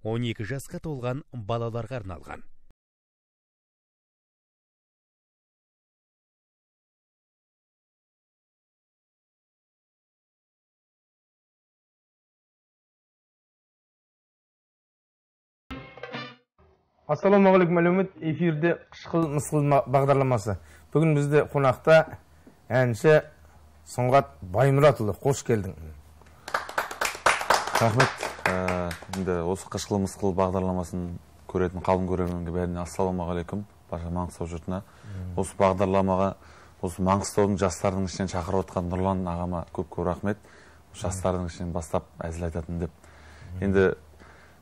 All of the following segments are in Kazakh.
12 жасқа толған балаларға арналған. Ассалаумағалейкум әлеумет, эфирде Қышқыл-мысқыл бағдарламасы. Бүгін бізде қонақта әнші Сұңғат Баймұратұлы. Қош келдің. Рахмет. Енді осы Қышқыл-мысқыл бағдарламасын көретін қалың көрерменге бәріне ассалаумағалейкум. Барша Маңғыстау жұртына. Осы бағдарламаға осы Маңғыстаудың жастардың ішінен шақырып отқан Нұрлан ағама көп рахмет. Жастардың ішінен бастап әзіл айтатын деп. Енді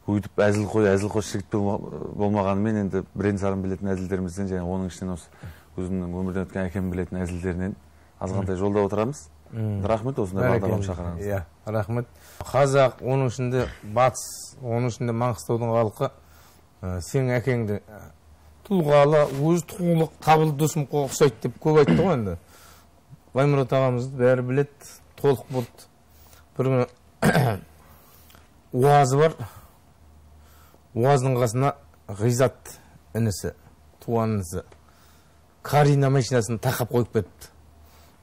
өйтіп әзіл қош жігіт болмағанымен енді бірен-саран білетін әзілдерімізден және оның ішінен осы өзімнің өмірден өткен әкем білетін әзілдерінен азғантай жолда отырамыз. Рахмет осындай бағдарлама шақырғаныңыз. Иә, рахмет. Қазақ, оның ішінде батыс, оның ішінде Маңғыстаудың халқы сенің әкеңді тұлғалы, өз тұғылық, табылы досым ұқсайды деп көп айтты ғой енді. Баймұрат ағамызды бәрі білет, толық болды. Бір күні уазы бар. Уаздың қасына Ғизат інісі, туған інісі, Карина машинасын тақап қойып кетті.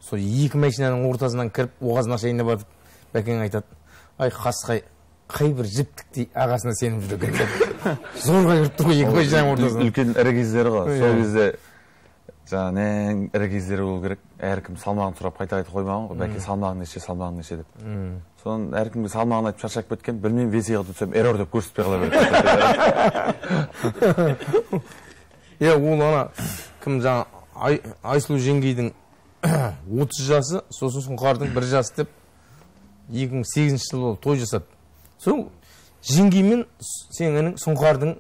Сол екі машинаның ортасынан кіріп, уаздың ашайына барып, бәкең айтады, ай қасқай, қай бір жіптіктей ағасына сеніп жүрді екен. Зорға кіріпті ғой екі машинаның ортасынан. Үлкен ірі кездері ғой. Сол кезде жаңа ірі кездері болу керек. Әркім салмағын сұрап қайта қоймаған ғой. Бәке салмағың неше деп. Соның әркімге салмағын айтып шаршап кеткен, білмеймін весиға түтсем, эррор деп көрсетпей қала берді. Иә, ол ана кім жаңа Айсұлу жеңгейдің 30 жасы, сосын Сұңқардың 1 жасы деп 2008 жылы той жасады. Сол жеңгеймен сенің Сұңқардың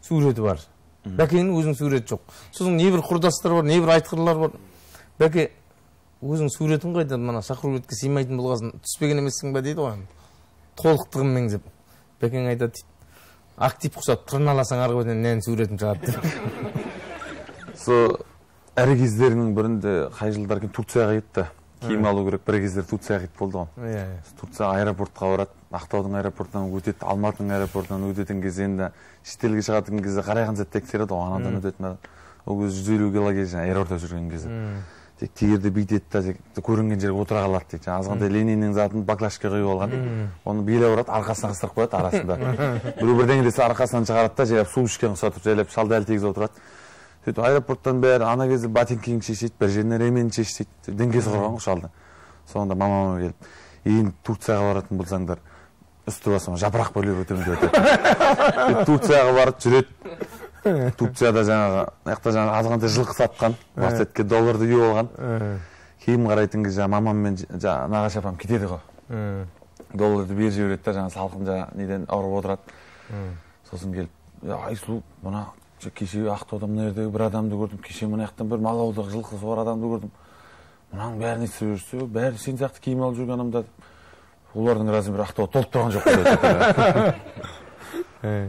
суреті бар. Бәкеңнің өзінің суреті жоқ. Сосын не бір құрдастар бар, не бір айтқырлар бар. Бәке, өзің суретің қайда, мана шақыру ретке сыймайтын болғасын, түспеген емессің бе дейді ғой. Толықтығым меңзеп. Бәкең айтады, актив құсап, тырналасаң арғы бетінен нән суретім шығады деп. Сол әрі кездерінің бірінде қай жылдар кейін Турцияға кетті. Киім алу керек, бір кездер Турцияға кетіп болды ғой. Турцияға аэропортқа барады, Ақтаудың аэропортынан өтеді, Алматының аэропортынан өтетін кезде енді шетелге шығатын кезде қарайған сәт тексереді ғой, анадан өтетін. Ол кезде 150 килоге аэропортта жүрген кезде. Тек тегерде бүйтеді да, көрінген жерге отыра қалады дейді. Азғандай Лениннің затын баклажка құйып алған. Оны билеп ұрады, арқасына қыстырып қояды арасында. Біреу бірдеңе десе арқасынан шығарады да, жайлап су ішкен ұқсатып, жайлап шалды әлі тегіз отырады. Сөйтіп аэропорттан бәрі ана кезде ботинкиң шешеді, бір жеріне ремень шешеді, діңкесі құрған ғой шалды. Соңында мамама келіп, енді Турцияға баратын болсаңдар, үсті басыма жапырақ бөліп өтемін деп айтады. Турцияға барып жүреді. Турцияда жаңағы азғантай жылқы сатқан, басетке долларды үйіп алған. Кейін қарайтын кезде мамам мен нағашы апам кетеді ғой. Долларды беріп жібереді да, жаңағы салқын неден ауырып отырады. Сосын келіп, Айсұлу, мына кеше Ақтауда мына жердегі бір адамды көрдім, кеше мына жақтан бір мал ауылдағы жылқысы бар адамды көрдім. Мұнаның бәріне істеп жүрсе, бәрі сен сияқты киім алып жүрген адамдар. Олардың размері Ақтауда толып тұрған жоқ қой.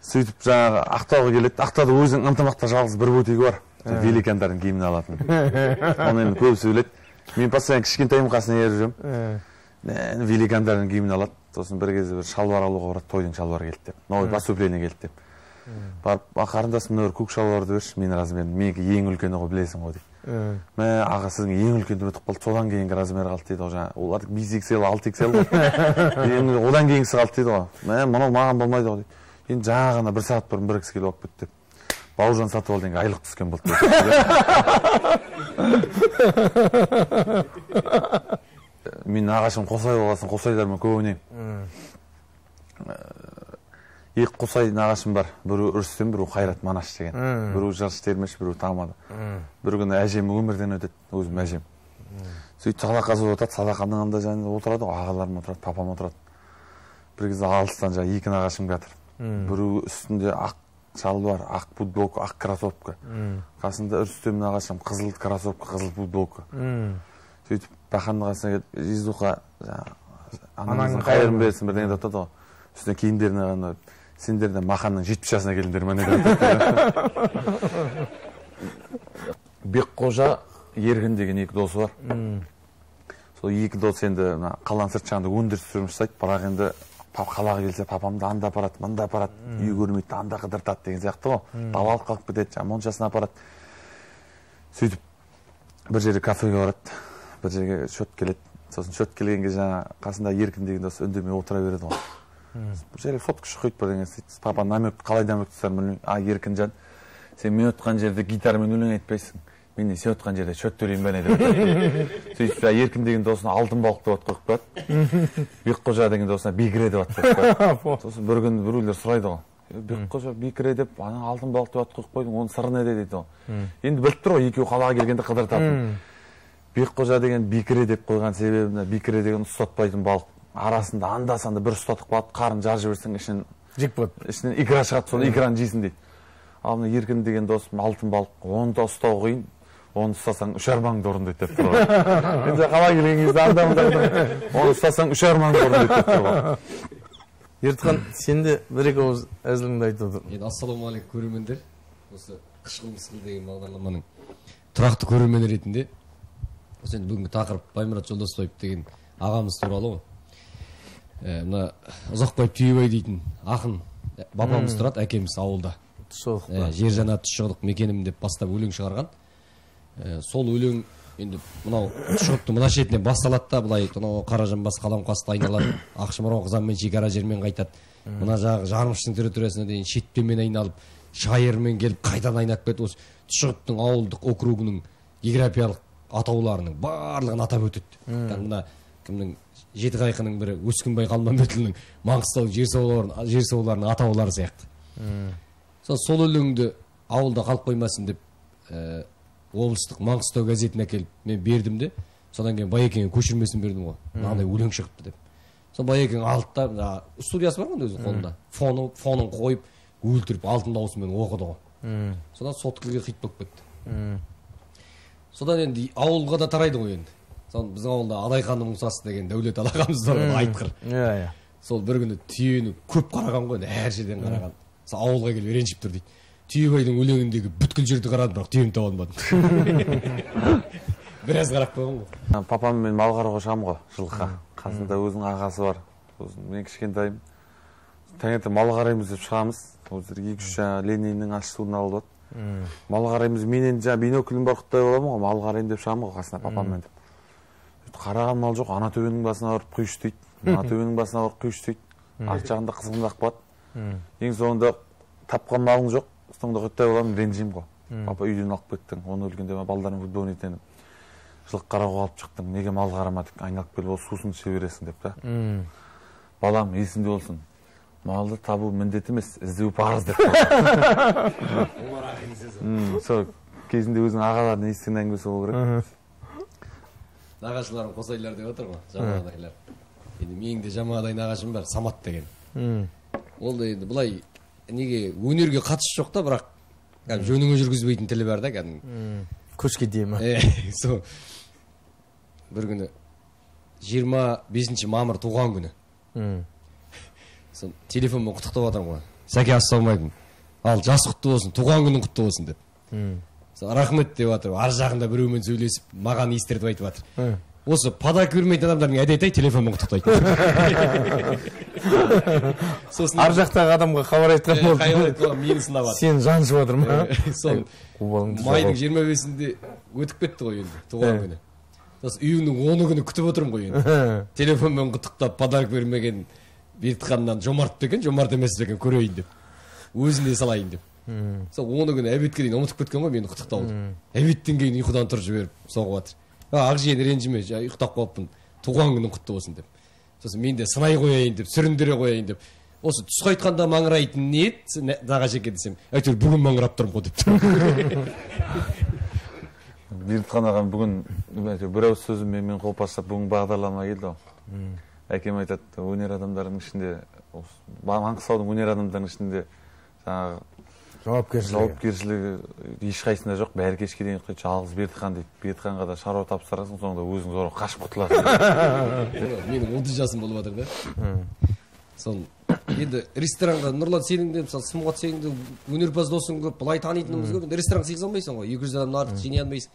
Сөйтіп жаңағы Ақтауға келеді. Ақтауда өзінің ынтымақта жалғыз бір бутигі бар. Великандардың киімін алатын. Оны енді көбісі біледі. Мен постоянно кішкентайым қасына еріп жүрмін. Великандардың киімін алады. Сосын бір кезде бір шалбар алуға барады, тойдың шалбары келді деп. Новый поступление келді деп. Барып, қарындасым мына бір көк шалбарды берші, менің размерім. Менікі ең үлкені ғой, білесің ғой дейді. Мә, аға сіздің ең үлкенді өтіп қалды, содан кейінгі размері қалды дейді ғой. Олардың 5XL, 6XL ғой. Одан кейінгісі қалды дейді ғой. Мә, мұнау маған болмайды ғой дейді. Енді жаңа ғана 1 сағат бұрын 1 кісі келіп алып кетті деп. Бауыржан сатып алды деген айлық түскен болды. Мен ағашым Қосай болғасын, Қосайлармен көп ойнаймын. Екі Қосай нағашым бар. Біреу Рүстем, біреу Қайрат Манаш деген. Біреу Жарыс Термеш, біреу Тамада. Бір күні әжем өмірден өтеді, өзім әжем. Сөйтіп садақа сөз отырады, садақаның анда жаңында отырады, ағаларым отырады, папам отырады. Бір кезде алыстан жаңа екі нағашым жатыр. Біреу үстінде ақ шалбар, ақ футболка, ақ кроссовка. Қасында Рүстем нағашым қызыл кроссовка, қызыл футболка. Сөйтіп бақанның қасына келіп, Жиздуқа анаңыздың қайырын берсін бірдеңе деп отырады ғой. Үстіне киімдеріне ғана сендерден Маханның 70 жасына келіңдер ме деп. Бекқожа, Ерғін деген екі досы бар. Сол екі дос енді қаланың сырт жағында өндіріс жасайды, бірақ енді қалаға келсе папамды анда апарады, мында апарады, үй көрмейді, анда қыдыртады деген сияқты ғой. Давалып қалып кетеді, моншасына апарады. Сөйтіп бір жерге кафеге барады, бір жерге шөт келеді. Сосын шөт келгенге жаңа қасында Еркін деген дос үндемей отыра береді ғой. Бір жерге фотка шықпайды бірдеңе сөйтіп. Папа қалай намек тұтарын білмеймін. Еркінжан, сен мен отқан жерде гитарамен өлең айтпайсың. Мен сен отқан жерде шөт төлейін бәне деп отырады. Сөйтіп Еркін деген досына алтын балық деп атқойып қояды. Бекқожа деген досына бекіре деп атқойып қояды. Сосын бір күні біреулер сұрайды ғой. Бекқожа бекіре деп алтын балық деп атқойып қойдың, оның сыры неде дейді ғой. Енді біліп тұр ғой, екеуі қалаға келгенде қыдыртатын. Бекқожа деген бекіре деп қойған себебі бекіре деген ұстатпайтын балық. Арасында анда-санда бір ұстатып қалады, қарын жарып жіберсең ішінен икра шығады, соны икраны жейсің дейді. Ал мына Еркін деген досым алтын балық, оны да ұстау қиын, оны ұстасаң 3 армаңды орындайды деп тұр ғой. Енді қалай келген кезде анда-мында оны ұстасаң 3 армаңды орындайды деп тұр ғой. Ертқан, сен де бір-екі ауыз әзіліңді айтып отыр. Енді ассалаумағалейкум көрермендер. Осы қышқыл-мысқыл деген бағдарламаның тұрақты көрермені ретінде осы енді бүгінгі тақырып Баймұрат Жолдасбаев деген ағамыз туралы ғой. Мына Ұзақбаев Түйебай дейтін ақын бабамыз тұрады, әкеміз ауылда. Жер жана тұшығылық мекенім деп бастап өлең шығарған. Сол өлең енді мынау тұшығылықтың мына шетінен басталады да, былай Қаражанбас Қаламқасты айналады, Ақшымарау Қызанмен шекара жермен қайтады. Мына жағы Жармыштың территориясына дейін шетпенмен айналып, Шайырмен келіп қайдан айнап кетті. Осы тұшығылықтың ауылдық округінің географиялық атауларының барлығын атап өтеді. Мына кімнің Жетіқайқының бірі Өскінбай Қалманбетұлының Маңғыстау жер сауларының атаулары сияқты. Сол өлеңді ауылда қалып қоймасын деп облыстық Маңғыстау газетіне келіп мен бердім де, содан кейін Байекеңе көшірмесін бердім ғой. Мынандай өлең шығыпты деп. Сол Байекең алды да, студиясы бар ғой өзінің қолында. Фонын қойып, өлтіріп алтын дауысымен оқыды ғой. Содан соткіге хит болып кетті. Содан енді ауылға да тарайды ғой енді. Біздің ауылда Адайханның Мұсасы деген Дәулет алағамыз бар ғой, айтқыр. Сол бір күні түйені көп қараған ғой, әр жерден қараған. Сол ауылға келіп ренжіп тұр дейді. Түйебайдың өлеңіндегі бүткіл жерді қарадым, бірақ түйені таба алмадым. Біраз қарап қойған ғой. Папам мен мал қарауға шығамын ғой, жылқыға. Қасында өзінің ағасы бар. Мен кішкентайым. Таңертең мал қараймыз деп шығамыз. Өзір 2-3 Лениннің аш суын алып алады. Мал қараймыз, мен енді жаңа биноклім бар құттай боламын ғой, мал қараймын деп шығамын ғой қасына папаммен деп. Қараған мал жоқ, ана төбенің басына барып құйыш дейді. Ана төбенің басына барып құйыш дейді. Арт жағында қызғындақ болады. Ең соңында тапқан малың жоқ, соңында құттай боламын, ренжимін ғой. Папа үйден алып кеттің, оны өлгенде балдарым футбол ойнайтын. Жылқы қарауға алып шықтың, неге мал қарамадық, айналып келіп ол сусын іше бересің деп та. Балам есіңде болсын. Малды табу міндет емес, іздеу парыз деп. Сол кезінде өзінің ағаларының естіген әңгімесі болу керек. Нағашыларым қосайлар деп отыр ғой, жамағадайлар. Енді менің де жамағадай нағашым бар, Самат деген. Ол да енді былай неге өнерге қатысы жоқ та, бірақ жөніңе жүргізбейтін тілі бар да кәдімгі. Көшке дей ма? Сол бір күні 25 мамыр туған күні. Сол телефонмен құттықтап отырмын ғой. Сәке ассалаумағалейкум. Ал жас құтты болсын, туған күнің құтты болсын деп. Рахмет деп жатыр. Ар жағында біреумен сөйлесіп, маған естіртіп айтып жатыр. Осы подарок бермейтін адамдардың әдеті телефонмен құттықтайды. Ар жақтағы адамға хабар айтқан болды. Мені сынап жатыр. Сен жаншып жатыр ма? Сол майдың 25-інде өтіп кетті ғой енді, туған күні. Үйімнің 10 күні күтіп отырмын ғой енді. Телефонмен құттықтап, подарок бермеген Бертханнан жомарт екен, жомарт емес екен көрейін деп. Өзіне салайын деп. Сол 10 күні әбетке дейін ұмытып кеткен ғой мені құттықтауды. Әбеттен кейін ұйқыдан тұрып жіберіп соғып жатыр. Ақжиен ренжіме, ұйықтап қалыппын, туған күнің құтты болсын деп. Сосын мен де сынай қояйын деп, сүріндіре қояйын деп. Осы түсқа айтқанда маңырайтын не еді, Нағашеке десем, әйтеуір бүгін маңырап тұрмын ғой деп. Бертхан ағам бүгін бір ауыз сөзімен мен қол бастап бүгін бағдарлама келді ғой. Әкем айтады, өнер адамдарының ішінде, Маңғыстаудың өнер адамдарының ішінде жаңағы жауапкершілігі ешқайсында жоқ, бәрі кешке дейін ұйықтайды, жалғыз Бертхан дейді. Бертханға да шаруа тапсырасың, соңында өзің зорға қашып құтыласың. Менің 30 жасым болып жатыр да. Сол енді ресторанға Нұрлан сенің де мысалы Сымғат сенің де өнерпаз досың көп, былай танитынымыз көп. Ресторан сыйғыза алмайсың ғой, 200 адамнан артық жинай алмайсың.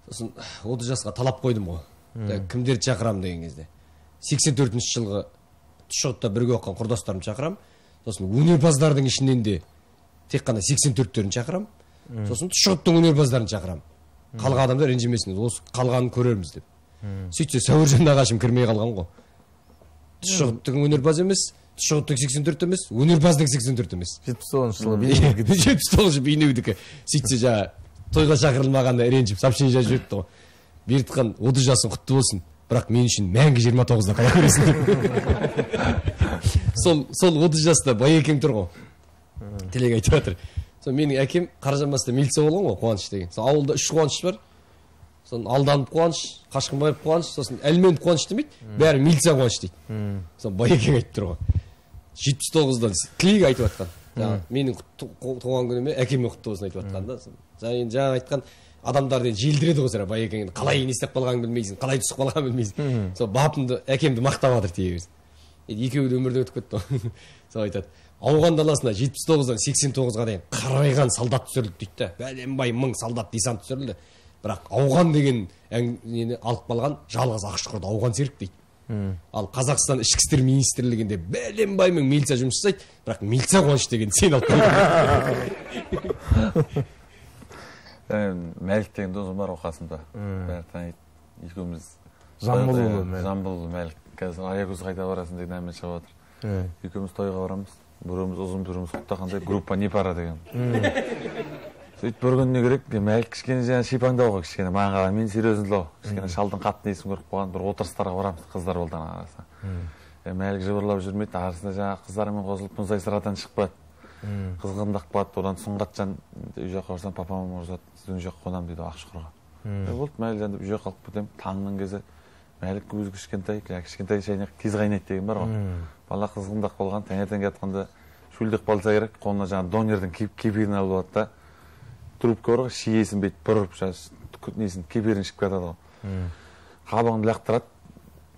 Сосын 30 жасқа талап қойдым ғой. Кімдерді шақырамын деген кезде. 84 жылғы тұшығытта бірге оқыған құрдастарымды шақырамын. Сосын өнерпаздардың ішінен де тек қана 84-терін шақырамын. Сосын тұшығыттың өнерпаздарын шақырамын. Қалған адамдар ренжімесін, осы қалғанын көрерміз деп. Сөйтсе Сәуіржан нағашым кірмей қалған ғой. Тұшығыттың өнерпаз емес, тұшығыттың 84 емес, өнерпаздың 84 емес. 79 жылы бейнеудікі. 79 жылы бейнеудікі. Сөйтсе жаңа тойға шақырылмағанда ренжіп, сообщение жазып жіберіпті ғой. Бердіқан 30 жасың құтты болсын, бірақ мен үшін мәңгі 29-да қая көресің. Сол 30 жаста Байекең тұр ғой. Телеге айтып жатыр. Сол менің әкем Қаражанбаста милиция болған ғой, Қуаныш деген. Сол ауылда 3 Қуаныш бар. Сосын Алданып Қуаныш, Қашқынбаев Қуаныш, сосын Әлменов Қуаныш демейді, бәрі милиция Қуаныш дейді. Сол Байекең айтып тұр ғой. 79-дан тілек айтып жатқан. Менің туған күніме әкеме құтты болсын айтып жатқан да. Жаңа айтқан адамдарды желдіреді ғой сірә Байекең. Қалай не істеп қалғанын білмейсің, қалай түсіп қалғанын білмейсің. Сол бапымды, әкемді мақтап жатыр тие берсін. Екеуі де өмірден өтіп кетті. Сол айтады. Ауған даласына 79-дан 89-ға дейін қарайған солдат түсірілді дейді. Бәленбай 1000 солдат десант түсірілді. Бірақ ауған деген нені алып қалған жалғыз Ақшұқырды ауған серік дейді. Ал Қазақстан ішкі істер министрлігінде бәленбай 1000 милиция жұмыс жасайды, бірақ милиция Қуаныш деген сен алып қалған. Мәлік деген досым бар қасымда. Бәрі таниды. Екеуміз Жамбыл Мәлік. Қазір аягөз қайда барасың деген әмен шығып жатыр. Екеуміз тойға барамыз. Біріміз ұзын біріміз құттақандай группа не пара деген. Сөйтіп бір күн не керек, Мәлік кішкене жаңа шипаңдауға кішкене маған қарай, мен серьезнділау. Кішкене шалдың қатты несін көріп қойған, бір отырыстарға барамыз қыздар болдан арасында. Мәлік жыбырлап жүрмейді, арасында жаңа қыздармен қосылып мұндай сырадан шығып барады. Қызғындақ болады, одан Сұңғатжан үй жаққа барсам папам ұрсады, сіз үй жаққа қонамын дейді Ақшұқырға. Болды Мәлік үй жаққа қалып кетемін, таңның кезі Мәлік өзі кішкентай шайнақ тез қайнайды деген бар ғой. Бала қызғындақ болған, таңертең жатқанда шөлдек болса керек, қолына жаңа донердің кепирін алып алады да, трубка бар ғой, шиесін бет бұрып, несін кепирін ішіп кетады ғой. Қабағын лақтырады,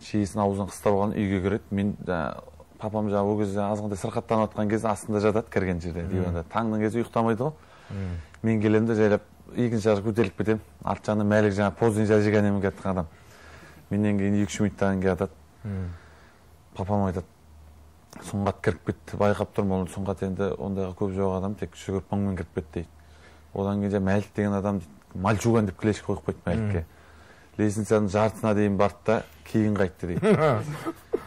шиесін аузын қыстап алған үйге кіреді. Мен папам ол кезде азғандай сырқаттанып жатқан кезде астында жатады кірген жерде, диванда. Таңның кезі ұйықтамайды ғой. Мен келемін де жайлап екінші жағы көтеріліп кетемін. Арт жағында Мәлік жаңа позден жәжіген емін кеткен адам. Менен кейін 2-3 минуттан кейін жатады. Папам айтады, Сұңғат кіріп кетті, байқап тұрмын, оны Сұңғат енді ондайға көп жоқ адам, тек жүгіріп мыңмен кіріп кетті дейді. Одан кейін Мәлік деген адам мальчуган деп клешка қойып қойды Мәлікке. Лестницаның жартысына дейін барды да кейін қайтты дейді.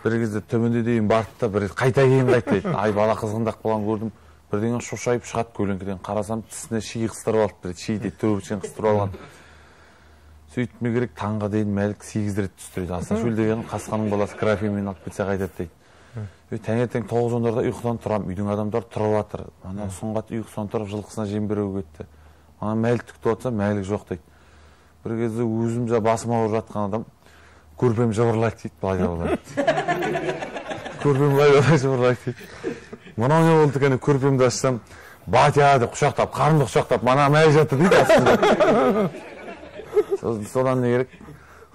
Бір кезде төменде дейін барды да бір қайта кейін қайтты дейді. Ай бала қызғындақ болған көрдім. Бірдеңе шошайып шығады көлеңкеден, қарасам тісіне ши қыстырып алды дейді. Ши дейді, трубочканы қыстырып алған. Сөйтме керек таңға дейін Мәлік 8 рет түсті дейді. Аса шөл деген қасқаның баласы графинмен алып кетсе қайтады дейді. Таңертең 9-10-дарда ұйқыдан тұрамын, үйдің адамдары тұрып жатыр. Ана Сұңғат ұйқысынан тұрып жылқысына жем беруге кетті. Ана Мәлік күтіп отырса Мәлік жоқ дейді. Бір кезде өзім басым ауырып жатқан адам көрпем жыбырлайды дейді, былай жабырлайды. Көрпем былай жыбырлайды дейді. Мынау не болды екен, көрпемді ашсам, батя деп құшақтап, қарымды құшақтап, мана Мәлік жатыр дейді астында. Содан не керек?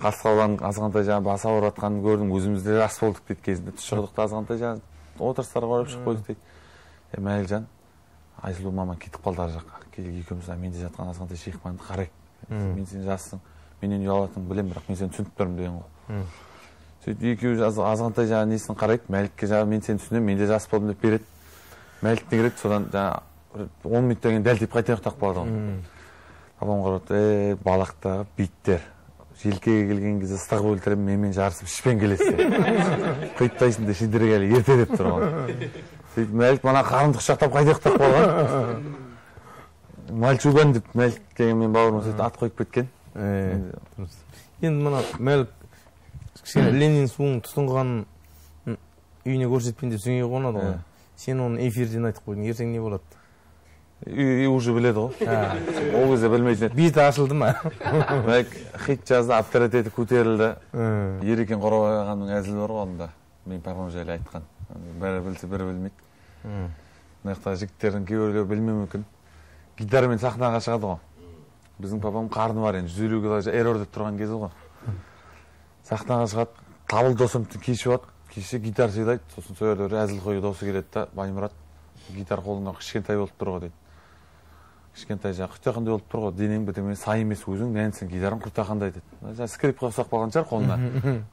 Қасқалдан азғантай жаңа басы ауырып жатқанын көрдім, өзімізде жас болдық дейді кезінде. Тұшығыдықта азғантай жаңа отырыстарға барып шығып қойдық дейді. Мәлікжан, Айсұлу мама кетіп қалды ар жаққа. Екеуміз менде жатқан азғантай шейхманды қарайық. Мен сен жассың, менен ұялатыныңды білемін, бірақ мен сені түсініп тұрмын деген ғой. Сөйтіп екеуі азғантай жаңа несін қарайды, Мәлікке жаңа мен сені түсінемін, менде жас болдым деп береді. Мәлік не керек, содан жаңа 10 минуттан кейін дәл тиіп қайта ұйықтап қалады ғой. Папам қарады, балақтағы биттер. Желкеге келген кезде ыстық өлтіріп, менімен жарысып ішпен келесіз. Қиттайсың да шидірге әлі ерте деп тұрған. Сөйтіп Мәлік мана қарымды құшақтап қайта ұйықтап қалған. Мальчуган деп Мәлік деген мен бауырым сөйтіп ат қойып кеткен. Енді мына Мәлік Ленин суын тұтынғанын үйіне көрсетпен деп сөңе қонады ғой. Сен оны эфирден айтып қойдың, ертең не болады? Үй уже біледі ғой. Ол кезде білмейтін еді. Беті ашылды ма? Мәлік хит жазды, авторитеті көтерілді. Ерекен Қорабай ағамның әзілі бар ғой онда. Мен папам жайлы айтқан. Бәрі білсе, бірі білмейді. Мына жігіттердің кейбіреулері білмеуі мүмкін. Гитарамен сахнаға шығады ғой. Біздің папам қарны бар енді 150 кило эррор деп тұрған кезі ғой. Сахнаға шығады, табыл досымды кешіп алады. Кеше гитар сыйлайды, сосын сол жерде әзіл қой досы келеді да, Баймұрат гитар қолыңда кішкентай болып тұр ғой дейді. кішкентай жаңағы құртақандай болып тұр ғой, денең бітімен сай емес өзің, нәнсің гитараң құртақандай деді. Скрипка ұқсап қалған шығар қолына.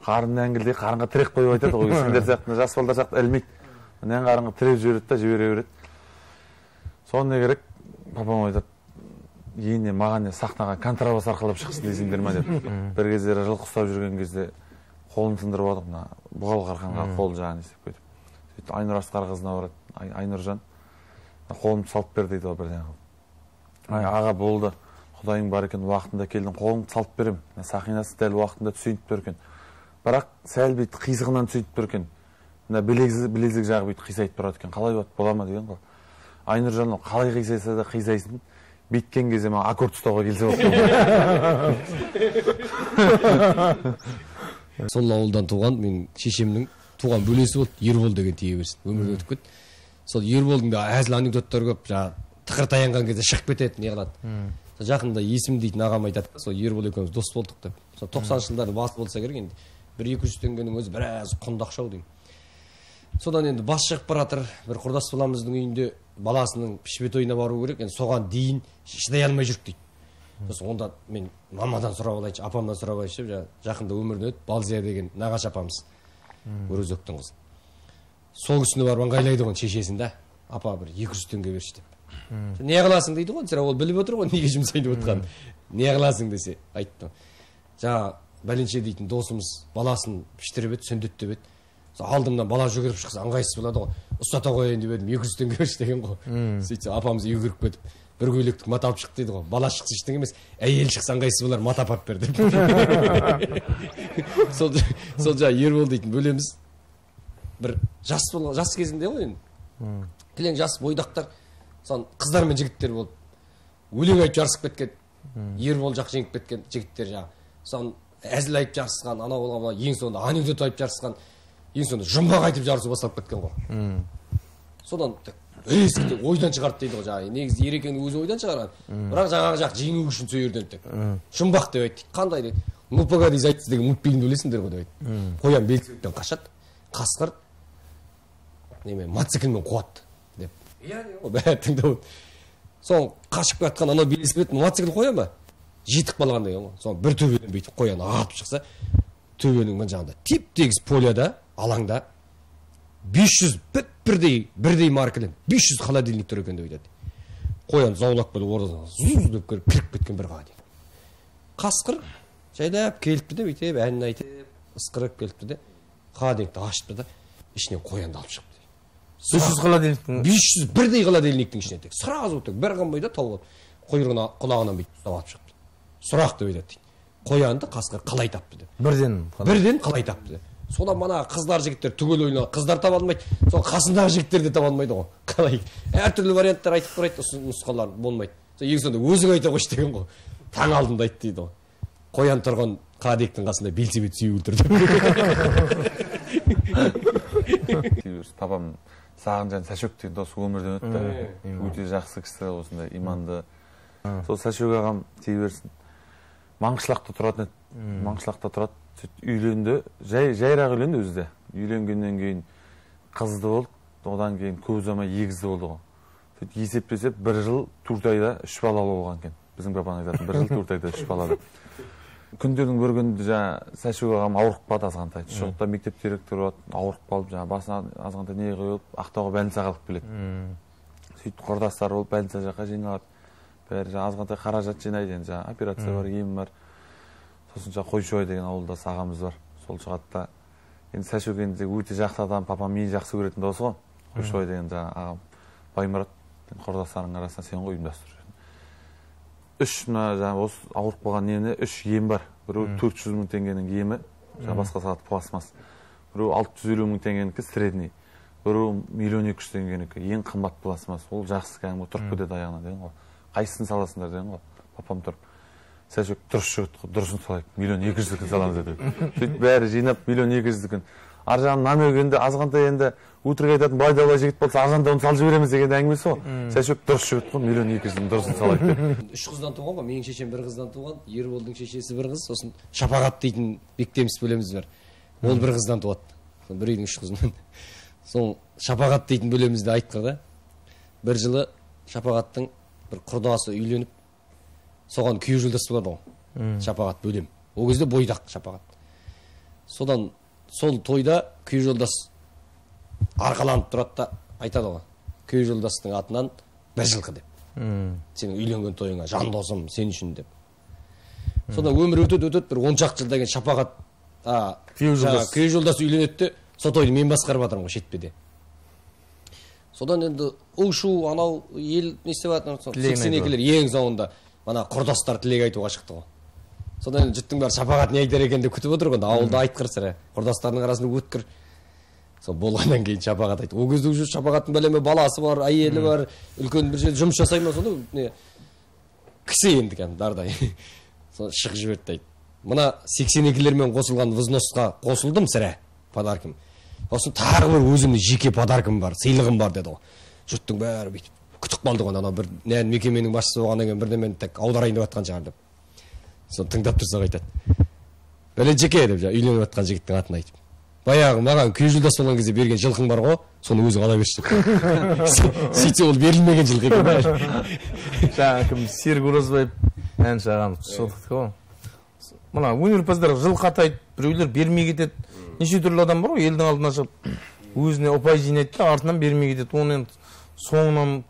Қарынын әңгілде қарынға тірек қойып айтады ғой, сендер сияқты, жас балдар сияқты ілмейді. Нән қарынға тіреп жібереді да, жібере береді. Соны не керек? Папам айтады, енді маған сахнаға контрабас арқалап шықсын дейсіңдер ма деді. Бір кездері жылқы ұстап жүрген кезде қолын сындырып алдық, мына бұғал қарқанға қол жағын істеп кетіп. Сөйтіп Айнұр Асқар қызына барады. Айнұржан, қолымды салып бер дейді ғой бірден. Аға болды, Құдайың бар екен, уақытында келдің, қолымды салып берем. Сақинасы дәл уақытында түсейініп тұр екен. Бірақ сәл бейт қисығынан түсейініп тұр екен. Білезік жағы бейт қисайып тұрады екен. Қалай бола ма деген ғой. Айнұржан қалай қисайса да қисайсын. Биткен кезде ма аккорд ұстауға келсе болды. Сол ауылдан туған мен шешемнің туған бөлесі болды, Ербол деген тие берсін. Өмірге өтіп кетті. Сол Ерболдың да әзіл анекдоттары көп, жаңағы тықыр таянған кезде шығып кетеді, не қылады. Жақында есім дейтін ағам айтады, сол Ербол екеуміз дос болдық деп. Сол 90 жылдары басы болса керек енді. 1-200 теңгенің өзі біраз құнды ақша деймін. Содан енді бас шығып баратыр, бір құрдас баламыздың үйінде баласының пішпе тойына бару керек, енді соған дейін шыдай алмай жүріп дейді. Сосын онда мен мамадан сұрап алайыншы, апамдан сұрап алайыншы, жақында өмірден өтіп, Балзия деген нағашы апамыз, Өрөзектің қызы. Сол кісіні барып ыңғайлайды ғой шешесін да, апа бір 200 теңге берші деп. Не қыласың дейді ғой, ол біліп отыр ғой, неге жұмсайды отқан. Не қыласың десе, айтты. Жаңа бәленше дейтін досымыз баласын піштіріп еді, сөндеттеп еді. Алдымнан бала жүгіріп шықса ыңғайсыз болады ғой. Ұстата қояйын деп едім, 200 теңге берші деген ғой. Сөйтсе апамыз үйгіріп кетіп, бір көйлектік мата алып шықты дейді ғой. Бала шықса ештеңе емес, әйел шықса ыңғайсыз болар, мата апарып бер деп. Сол жаңа Ербол дейтін бөлеміз. Бір жас кезінде ғой енді. Кілең жас бойдақтар, қыздар мен жігіттер болып өлең айтып жарысып кеткен. Ербол жақ жеңіп кеткен жігіттер жаңа. Әзіл айтып жарысқан, ана болған, ең соңында анекдот айтып жарысқан, ең соңында жұмбақ айтып жарысу басталып кеткен ғой. Содан ескіде ойдан шығарды дейді ғой жаңағы. Негізі Ерекеңнің өзі ойдан шығарған. Бірақ жаңағы жақ жеңу үшін сол жерден тек. Жұмбақ деп айтты. Қандай дейді? Ну погоди, зайцы деген мультфильмді білесіңдер ғой деп айтты. Қоян белсіздіктен қашады. Қасқыр немен мотоциклмен қуады деп. Иә бәрі тыңдап. Соң қашып жатқан анау белесіп мотоцикл қоя ма? Жетік балған деген ғой. Соң бір төбеден бүйтіп қоян атып шықса, төбенің мына жағында теп-тегіс поляда, алаңда 500 бірдей маркадан 500 холодильник тұр екен деп айтады. Қоян заулап келіп ордадан зуз деп кіріп кеткен бір қаға дейді. Қасқыр жайдап келіпті де бүйтіп әнін айтып, ысқырып келіпті де холодильникті ашыпты да ішінен қоянды алып шығыпты. 500 холодильниктің 500 бірдей холодильниктің ішінен тек сразу тек бір қанбай да тауып құйрығына құлағынан бүйтіп ұстап алып шығыпты. Сұрақ деп айтады дейді. Қоянды қасқыр қалай тапты деп. Бірден қалай тапты деп. Содан мана қыздар жігіттер түгел ойнап, қыздар таба алмайды. Сол қасындағы жігіттер де таба алмайды ғой. Қалай? Әртүрлі варианттар айтып тұрайды, нұсқалар болмайды. Ең соңында өзің айта қойшы деген ғой. Таң алдында айтты дейді ғой. Қоян тұрған қадектің қасында белсебет сүйіп өлтірді. Папам Сағынжан Сәшөк деген дос өмірден өтті. Өте жақсы кісі, осындай иманды. Сол Сәшөк ағам тие берсін. Маңғышлақта тұратын еді. Маңғышлақта тұрады. Үйленді, жайрақ үйленді өзі де. Үйленгеннен кейін қызды болды, одан кейін көп ұзамай егізді болды ғой. Есептесеп, бір жыл 4 айда 3 балалы болған екен. Біздің папаның айтатын, бір жыл 4 айда 3 балалы. Күндердің бір күнді жаңа Сәшөк ағам ауырып қалды азғантай. Шоқта мектеп директоры болады, ауырып қалып, жаңа басына азғантай не қойып, Ақтауға больницаға алып келеді. Сөйтіп құрдастар болып больница жаққа жиналады. Бәрі жаңа азғантай қаражат жинайды, енді жаңа операция бар, ем бар. Сосын жаңа Қойшыбай деген ауылда ағамыз бар. Сол шығатта. Енді Сәшөк енді өте жақсы адам, папам мені жақсы көретін дауысы ғой. Қойшыбай деген жаңа ағам Баймұрат, құрдастарының арасында сен ғой ұйымдастырып жүрсің. 3 мына жаңа осы ауырып қалған неміне 3 ем бар. Біреу 400 мың теңгенің емі, жаңа басқа салат пластмасс. Біреу 650 мың теңгенікі средний. Біреу 1.200.000 теңгенікі ең қымбат пластмасс. Ол жақсы кәдімгі тұрып кетеді аяғына деген ғой. Қайсысын саласыңдар деген ғой. Папам тұрып. Сәшөк дұрыс жігіт қой, дұрысын салайық, 1.200.000 саламыз деді. Сөйтіп бәрі жинап 1.200.000. Ар жағын намегенде азғантай енді өтірік айтатын байдалай жігіт болса арзандауын салып жібереміз деген әңгімесі ғой. Сәшөк дұрыс жігіт қой, 1.200.000 дұрысын салайық деп. 3 қыздан туған ғой, менің шешем 1 қыздан туған, Ерболдың шешесі 1 қыз, сосын Шапағат дейтін бектеміс бөлеміз бар. Ол 1 қыздан туады. Бір үйдің 3 қызынан. Соң Шапағат дейтін бөлемізді айтқыр да. Бір жылы Шапағаттың бір құрдасы үйленіп соған күйеу жолдасы болады ғой, Шапағат бөлем. Ол кезде бойдақ Шапағат. Содан сол тойда күйеу жолдас арқаланып тұрады да айтады ғой, күйеу жолдастың атынан бір жылқы деп. Сенің үйленген тойыңа жан досым сен үшін деп. Содан өмір өтеді, бір 10 шақты жылдан кейін Шапағат күйеу жолдас үйленеді де, сол тойды мен басқарып жатырмын ғой шетпеде. Содан енді у-шу анау ел не істеп жатыр, 82-лер ең соңында ана құрдастар тілек айтуға шықты ғой. Содан жұрттың бәрі Шапағат не айтар екен деп күтіп отыр ғой, ауылда айтқыр сірә, құрдастардың арасында өткір. Сол болғаннан кейін Шапағат айтты. Ол кезде уже Шапағаттың бәлеме баласы бар, әйелі бар, үлкен бір жерде жұмыс жасай ма, сонда не кісі енді дардай. Соны шығып жіберді дейді. Мына 82-лермен қосылған взносқа қосылдым сірә, подаркім. Сосын тағы бір өзімнің жеке подаркім бар, сыйлығым бар деді ғой. Жұрттың бәрі бүйтіп күтіп қалды ғой, анау бір мекеменің басшысы болғаннан кейін бірдемен тек аударайын деп жатқан шығар деп. Соны тыңдап тұрсақ айтады. Бәленшеке деп үйленіп жатқан жігіттің атын айтып. Баяғы маған күйеу жолдас болған кезде берген жылқың бар ғой, соны өзің ала берші деп. Сөйтсе ол берілмеген жылқы екен бәрі. Жаңа кім Серік Оразбаев әнші ағамыз шылдықты ғой. Мына өнерпаздар жылқы атайды, біреулер бермей кетеді. Неше түрлі адам бар ғой, елдің алдына шығып өзіне ұпай жинайды да артынан бермей кетеді. Оны енді соңынан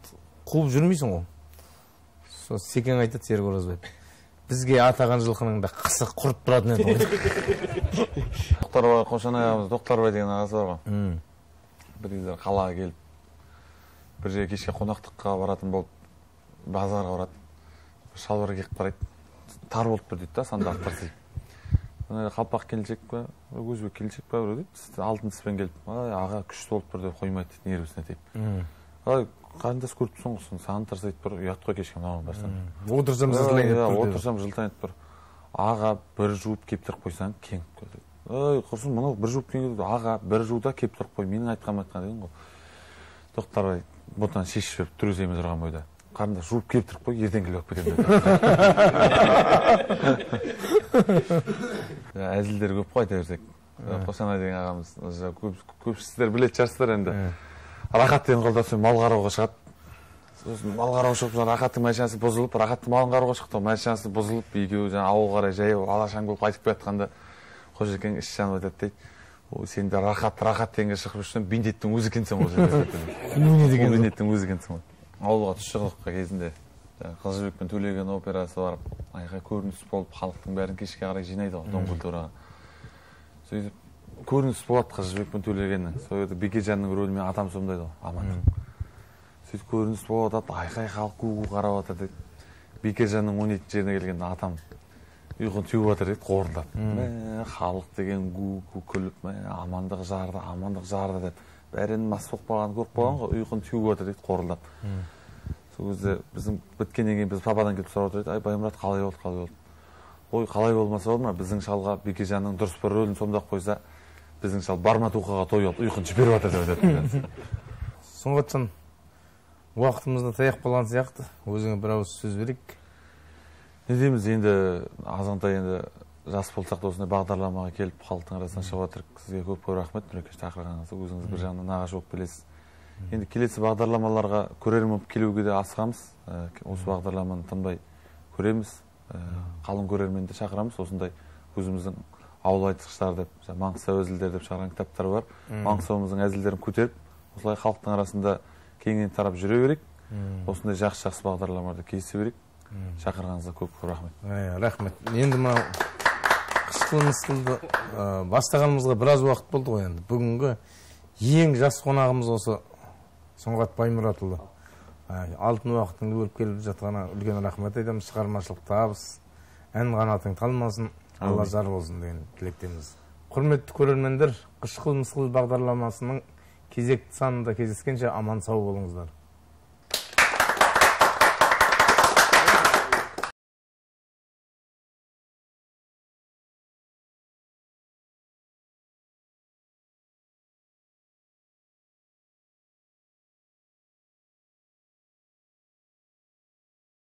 қуып жүрмейсің ғой. Сол Секең айтады Серік Оразбаев. Бізге атаған жылқының да қысы құрып тұратын еді ғой. Тоқтарбай Қошанай ағамыз, Тоқтарбай деген ағасы бар ғой. Бір кезде қалаға келіп, бір жерге кешке қонақтыққа баратын болып, базарға барады. Шалбар киіп қарайды. Тар болып тұр дейді да, сандалып тырсиып. Қалпақ келіншек па, өзбек келіншек па біреу дейді. Алтын тіспен келіп, аға күшті болып тұр деп қоймайды дейді, нервісіне тиіп. Қарындас көріпсің ғой, саған тырсайды бір, ұят қой кешке мынаған барсаң. Отырсам жылтайын тұр. Отырсам жылтайын тұр. Аға бір жуып кептіріп қойсаң кеңіп көрді. Ой, құрсын, мынау бір жуып кеңіп, аға бір жууда кептіріп қой, менің айтқан деген ғой. Тоқтарбай ботаны шешіп жіберіп түр өземіз тұрған бойда. Қарындас жуып кептіріп қой, ертең келіп кетемін деді. Әзілдер көп қой айта берсек. Қошанай деген ағамыз, көп сіздер білетін шығарсыздар енді. Рахат деген қолдасы мал қарауға шығады. Сосын мал қарауға шығып, Рахаттың машинасы бұзылып, Рахаттың малын қарауға шықты, машинасы бұзылып, екеуі ауыл қарай жаяу алашаң болып қайтып келе жатқанда Қожекең іш жанып айтады дейді. Ой, сен де Рахат дегенге шығып жүрсең, Бендеттің өзі екенсің ол жерде. Бендеттің өзі екенсің ғой. Ауылға түс шығдық кезінде Қыз жібек пен Төлеген операсы барып, айға көрініс болып, халықтың бәрін кешке қарай жинайды ғой, Дон культураға. Сөйтіп көрініс болады Қыз жібек пен Төлегеннің. Сол жерде Бекежанның рөлімен атам сомдайды ғой, Аман. Сөйтіп көрініс болады, айқай халық ку қарап жатыр дейді. Бекежанның 17 жеріне келгенде атам ұйқын теуіп жатыр дейді, қорындап. Халық деген ку күліп, амандық жарды деп. Бәрін мас болып қалған, көріп қалған ғой, ұйқын теуіп жатыр дейді, қорындап. Сол кезде біздің біткеннен кейін біз пападан келіп сұрап отырды, ай Баймұрат қалай болды? Ой, қалай болмаса болды ма? Біздің шалға Бекежанның дұрыс бір рөлін сомдап қойса, біздің шал Барматухаға той алып ұйқын жіберіп жатыр деп айтады. Сұңғатжан, уақытымызда таяқ болған сияқты, өзіңе бір ауыз сөз берейік. Не дейміз, енді азғантай енді жас болсақ та осындай бағдарламаға келіп халықтың арасына шығып жатырық. Сізге көп рахмет, Нұрекеш шақырғаныңызға. Өзіңіз бір жағынан нағашы болып келесіз. Енді келесі бағдарламаларға көрермен болып келуге де асығамыз. Осы бағдарламаны тынбай көреміз. Қалың көрерменді шақырамыз. Осындай өзіміздің ауыл айтқыштар деп, Маңғыстау әзілдері деп шығарған кітаптар бар. Маңғыстауымыздың әзілдерін көтеріп, осылай халықтың арасында кеңінен тарап жүре берейік. Осындай жақсы бағдарламаларды кездесе берейік. Шақырғаныңызға көп рахмет. Рахмет. Енді мынау қышқылы-мысқылды бастағанымызға біраз уақыт болды ғой енді. Бүгінгі ең жас қонағымыз осы Сұңғат Баймұратұлы. Алтын уақытыңды бөліп келіп жатқанына үлкен рахмет айтамыз. Шығармашылық табыс, ән қанатың талмасын, Алла жар болсын деген тілектеміз. Құрметті көрермендер, қышқыл-мысқыл бағдарламасының кезекті санында кездескенше аман сау болыңыздар.